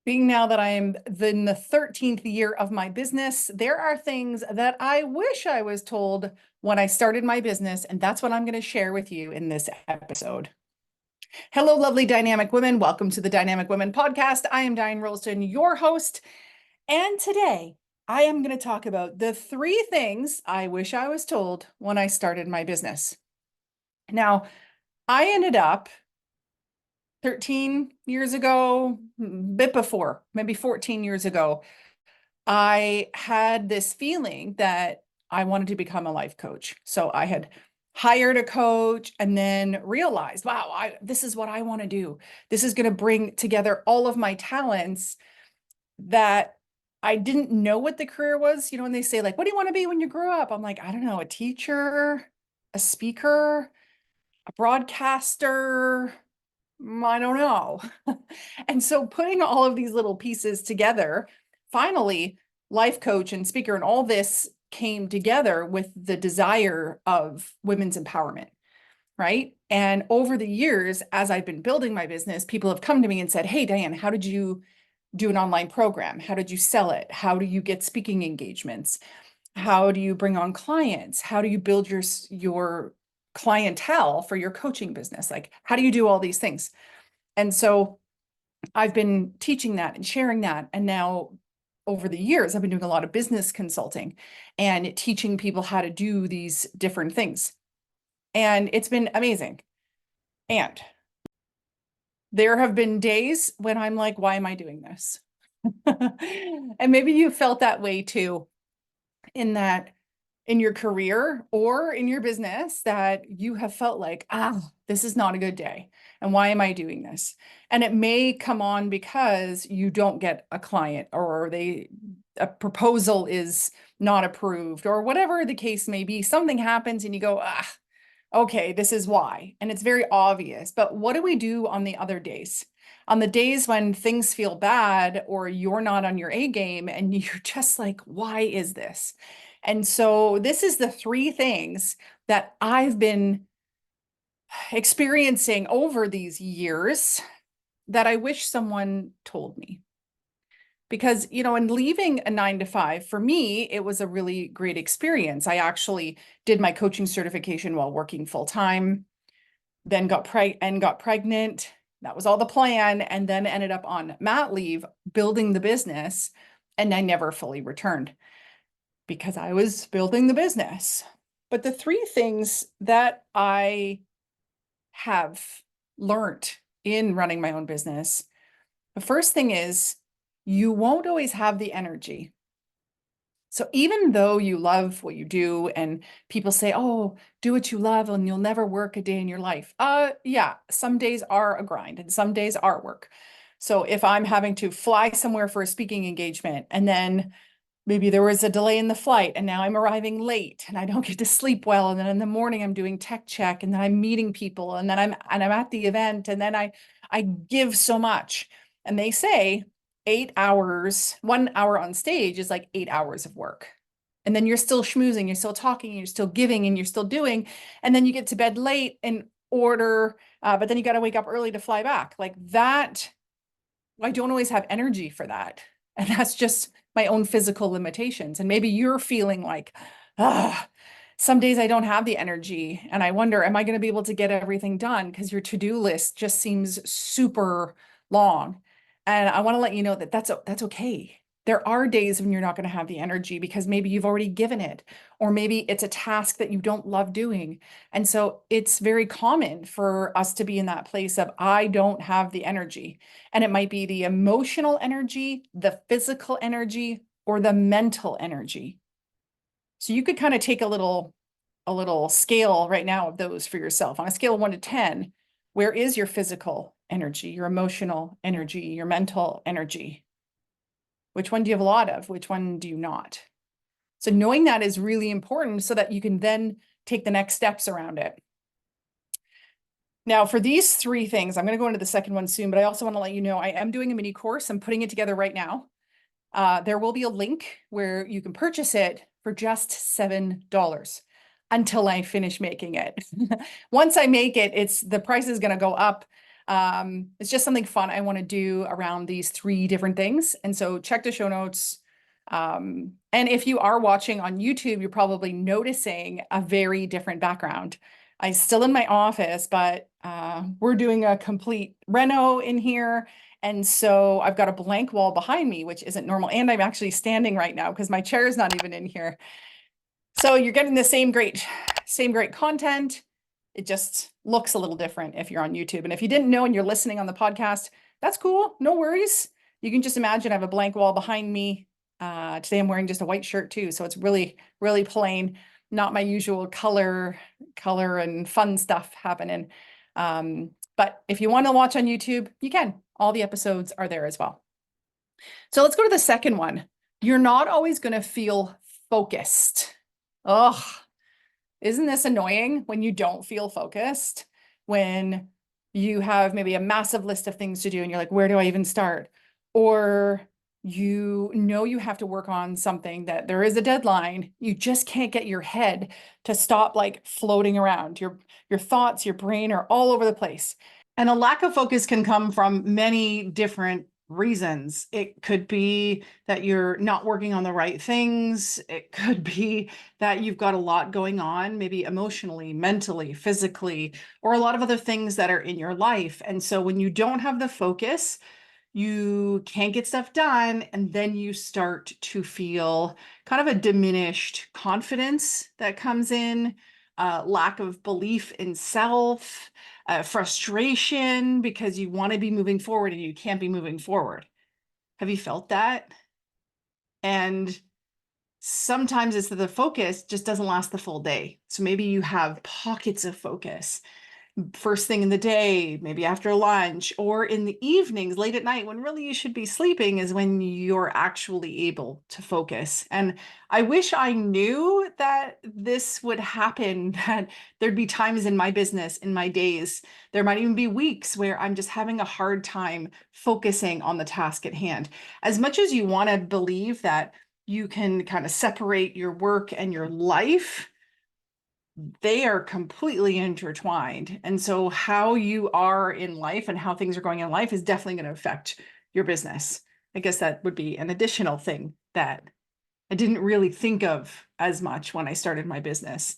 Being now that I am in the 13th year of my business, there are things that I wish I was told when I started my business, and that's what I'm going to share with you in this episode. Hello, lovely dynamic women. Welcome to the Dynamic Women Podcast. I am Diane Rolston, your host, and today I am going to talk about the 3 things I wish I was told when I started my business. Now, I ended up 13 years ago, bit before, maybe 14 years ago, I had this feeling that I wanted to become a life coach. So I had hired a coach and then realized, wow, this is what I want to do. This is going to bring together all of my talents that I didn't know what the career was. You know, when they say like, what do you want to be when you grow up? I'm like, I don't know, a teacher, a speaker, a broadcaster. I don't know. And so putting all of these little pieces together, finally, life coach and speaker and all this came together with the desire of women's empowerment, right? And over the years, as I've been building my business, people have come to me and said, hey, Diane, how did you do an online program? How did you sell it? How do you get speaking engagements? How do you bring on clients? How do you build your clientele for your coaching business? Like, how do you do all these things? And so I've been teaching that and sharing that. And now over the years, I've been doing a lot of business consulting and teaching people how to do these different things. And it's been amazing. And there have been days when I'm like, why am I doing this? And maybe you felt that way too, in that in your career or in your business, that you have felt like, this is not a good day. And why am I doing this? And it may come on because you don't get a client, or a proposal is not approved, or whatever the case may be. Something happens and you go, okay, this is why. And it's very obvious. But what do we do on the other days? On the days when things feel bad or you're not on your A game and you're just like, why is this? And so this is the 3 things that I've been experiencing over these years that I wish someone told me. Because, you know, in leaving a 9 to 5, for me, it was a really great experience. I actually did my coaching certification while working full time, then got pregnant. That was all the plan. And then ended up on mat leave, building the business. And I never fully returned because I was building the business. But the 3 things that I have learned in running my own business, the first thing is you won't always have the energy. So even though you love what you do and people say, oh, do what you love and you'll never work a day in your life. Yeah, some days are a grind and some days are work. So if I'm having to fly somewhere for a speaking engagement and then maybe there was a delay in the flight and now I'm arriving late and I don't get to sleep well. And then in the morning I'm doing tech check and then I'm meeting people and then I'm at the event and then I give so much. And they say 8 hours, 1 hour on stage is like 8 hours of work. And then you're still schmoozing, you're still talking, you're still giving, and you're still doing. And then you get to bed late and order, but then you got to wake up early to fly back. Like that, I don't always have energy for that. And that's just my own physical limitations. And maybe you're feeling like, some days I don't have the energy. And I wonder, am I going to be able to get everything done? Because your to-do list just seems super long. And I want to let you know that that's okay. There are days when you're not going to have the energy because maybe you've already given it, or maybe it's a task that you don't love doing. And so it's very common for us to be in that place of, I don't have the energy. And it might be the emotional energy, the physical energy, or the mental energy. So you could kind of take a little scale right now of those for yourself. On a scale of 1 to 10, where is your physical energy, your emotional energy, your mental energy? Which one do you have a lot of? Which one do you not? So knowing that is really important so that you can then take the next steps around it. Now, for these 3 things, I'm going to go into the second one soon, but I also want to let you know I am doing a mini course. I'm putting it together right now. There will be a link where you can purchase it for just $7 until I finish making it. Once I make it, the price is going to go up. It's just something fun I want to do around these 3 different things. And so check the show notes. And if you are watching on YouTube, you're probably noticing a very different background. I'm still in my office, but we're doing a complete reno in here. And so I've got a blank wall behind me, which isn't normal. And I'm actually standing right now because my chair is not even in here. So you're getting the same great content. It just looks a little different if you're on YouTube. And if you didn't know and you're listening on the podcast, that's cool. No worries. You can just imagine I have a blank wall behind me. Today I'm wearing just a white shirt too. So it's really, really plain, not my usual color and fun stuff happening. But if you want to watch on YouTube, you can. All the episodes are there as well. So let's go to the second one. You're not always going to feel focused. Oh, isn't this annoying when you don't feel focused? When you have maybe a massive list of things to do and you're like, where do I even start? Or you know you have to work on something that there is a deadline. You just can't get your head to stop like floating around. Your thoughts, your brain are all over the place. And a lack of focus can come from many different reasons. It could be that you're not working on the right things. It could be that you've got a lot going on, maybe emotionally, mentally, physically, or a lot of other things that are in your life. And so when you don't have the focus, you can't get stuff done, and then you start to feel kind of a diminished confidence that comes in, lack of belief in self, frustration because you want to be moving forward and you can't be moving forward. Have you felt that? And sometimes it's that the focus just doesn't last the full day. So maybe you have pockets of focus first thing in the day, maybe after lunch, or in the evenings, late at night, when really you should be sleeping, is when you're actually able to focus. And I wish I knew that this would happen, that there'd be times in my business, in my days, there might even be weeks where I'm just having a hard time focusing on the task at hand. As much as you want to believe that you can kind of separate your work and your life, they are completely intertwined. And so how you are in life and how things are going in life is definitely going to affect your business. I guess that would be an additional thing that I didn't really think of as much when I started my business.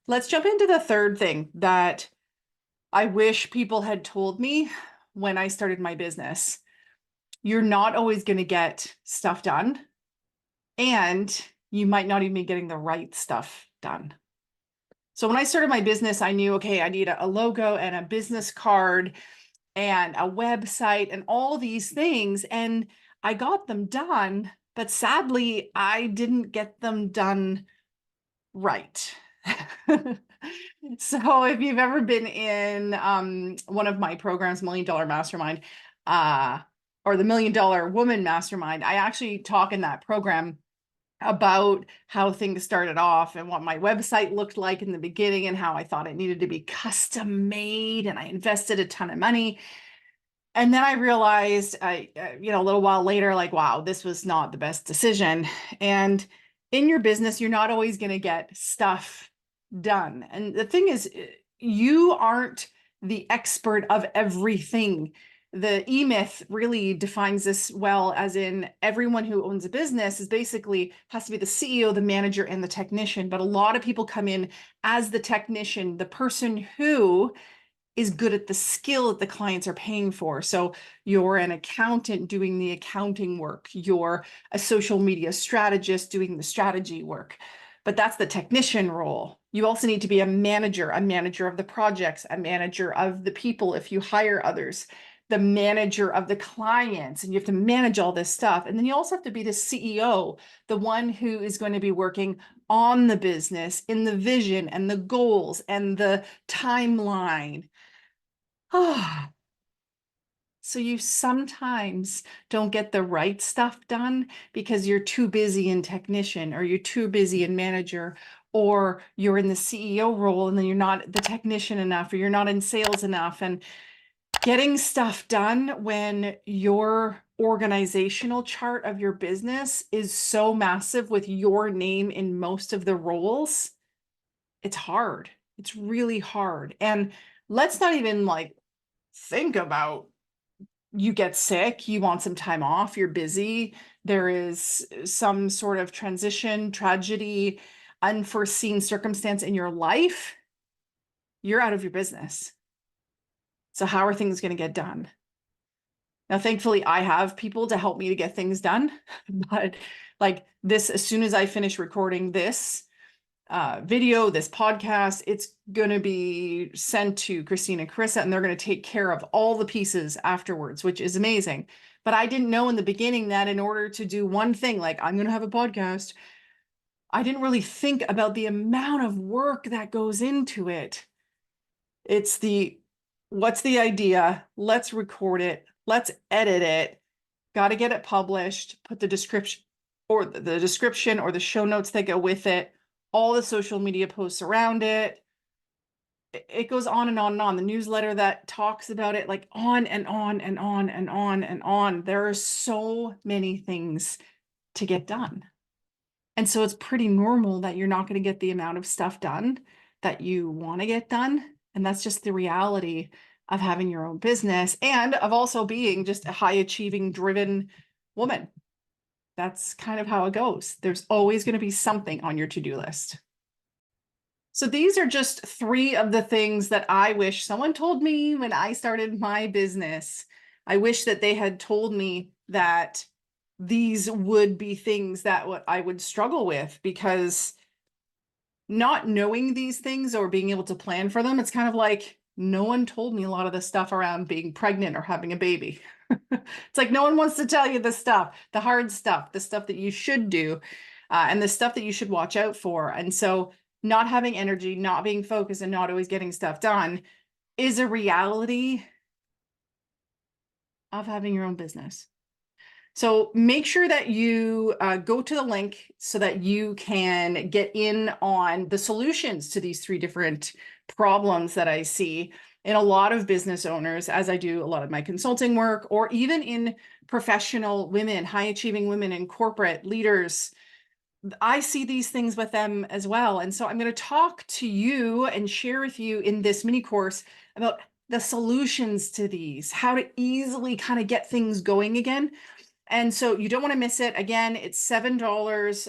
Let's jump into the third thing that I wish people had told me when I started my business. You're not always going to get stuff done, and you might not even be getting the right stuff done. So when I started my business, I knew, okay, I need a logo and a business card and a website and all these things. And I got them done, but sadly, I didn't get them done right. So if you've ever been in one of my programs, $1 Million Mastermind, or the $1 Million Woman Mastermind, I actually talk in that program about how things started off and what my website looked like in the beginning and how I thought it needed to be custom made, and I invested a ton of money. And then I realized, a little while later, like, wow, this was not the best decision. And in your business, you're not always going to get stuff done. And the thing is, you aren't the expert of everything. The E-Myth really defines this well, as in everyone who owns a business is basically has to be the CEO, the manager, and the technician. But a lot of people come in as the technician, the person who is good at the skill that the clients are paying for. So you're an accountant doing the accounting work. You're a social media strategist doing the strategy work. But that's the technician role. You also need to be a manager of the projects, a manager of the people if you hire others, the manager of the clients, and you have to manage all this stuff. And then you also have to be the CEO, the one who is going to be working on the business, in the vision and the goals and the timeline. So you sometimes don't get the right stuff done because you're too busy in technician, or you're too busy in manager, or you're in the CEO role and then you're not the technician enough, or you're not in sales enough. And getting stuff done when your organizational chart of your business is so massive with your name in most of the roles, it's hard. It's really hard. And let's not even like think about you get sick, you want some time off, you're busy, there is some sort of transition, tragedy, unforeseen circumstance in your life, you're out of your business. So how are things going to get done? Now, thankfully, I have people to help me to get things done. But like this, as soon as I finish recording this video, this podcast, it's going to be sent to Christine and Carissa, and they're going to take care of all the pieces afterwards, which is amazing. But I didn't know in the beginning that in order to do one thing, like I'm going to have a podcast, I didn't really think about the amount of work that goes into it. It's what's the idea? Let's record it. Let's edit it. Got to get it published, put the description or the show notes that go with it, all the social media posts around it. It goes on and on and on. The newsletter that talks about it, like on and on and on and on and on. There are so many things to get done. And so it's pretty normal that you're not going to get the amount of stuff done that you want to get done. And that's just the reality of having your own business and of also being just a high achieving, driven woman. That's kind of how it goes. There's always going to be something on your to-do list. So these are just 3 of the things that I wish someone told me when I started my business. I wish that they had told me that these would be things that I would struggle with, because not knowing these things or being able to plan for them, it's kind of like no one told me a lot of the stuff around being pregnant or having a baby. It's like no one wants to tell you the stuff, the hard stuff, the stuff that you should do, and the stuff that you should watch out for. And so not having energy, not being focused, and not always getting stuff done is a reality of having your own business. So make sure that you go to the link so that you can get in on the solutions to these 3 different problems that I see in a lot of business owners, as I do a lot of my consulting work, or even in professional women, high achieving women in corporate leaders. I see these things with them as well. And so I'm going to talk to you and share with you in this mini course about the solutions to these, how to easily kind of get things going again. And so you don't want to miss it. Again, it's $7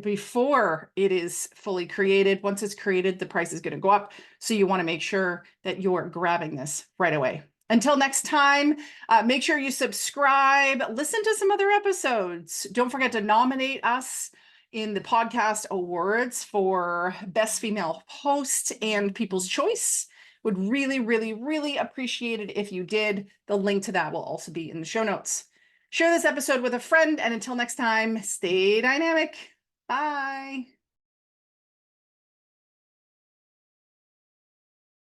before it is fully created. Once it's created, the price is going to go up. So you want to make sure that you're grabbing this right away. Until next time, make sure you subscribe, listen to some other episodes. Don't forget to nominate us in the podcast awards for Best Female Host and People's Choice. Would really, really, really appreciate it if you did. The link to that will also be in the show notes. Share this episode with a friend, and until next time, stay dynamic. Bye.